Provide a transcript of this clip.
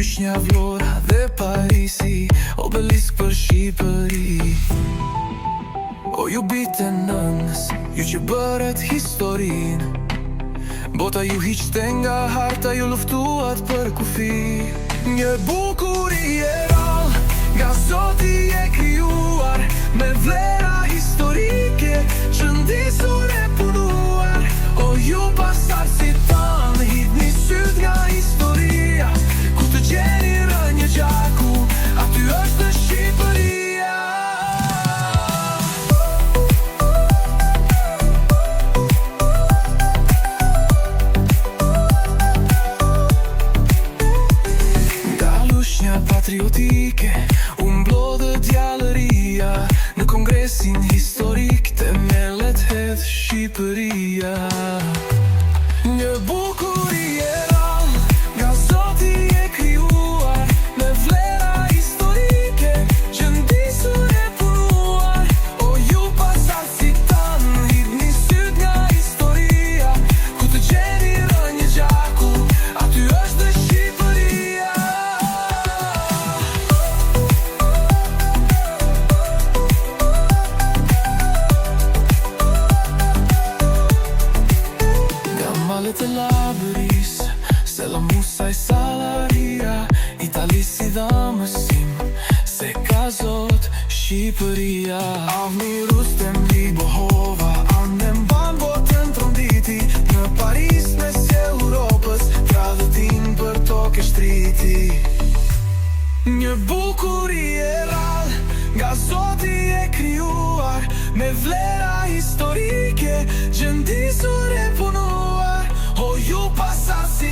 Lushnja, Vlora dhe Parisi, obelisk për Shqipëri. O ju bitë nënës, ju që bëret historin, bota ju hiqte nga harta, ju luftuat për kufi. Një bukuri e rallë, nga Zoti e krijuar, me vlera historike, që ndisur e punuar. O ju pasar si tanë, hidni syt nga historia, ku të gjeni rënjë gjaku, aty është në Shqipëria. Nga lushnja patriotike, mblodhë djallëria, në kongresin historik të mellet hedh Shqipëria. Një bukuri e rallë, nga Zoti e krijuar, me vlera historike, që ndisur e punuar. O ju pasar si tanë, hidni syt nga historia, ku të gjeni rënjë gjaku, aty është në Shqipëria. Malet e Labëris, Sela Musaj Salaria, Itali si dhamësim, se ka Zot Shqipëria. Avni Rustem Libohova, andem ban botën tronditi, në Paris mes Europës, tradhëtin për toke shtriti. Një bukuri e rallë, nga Zoti e krijuar, me vlera historike, që ndisur e punuar. O ju pasar si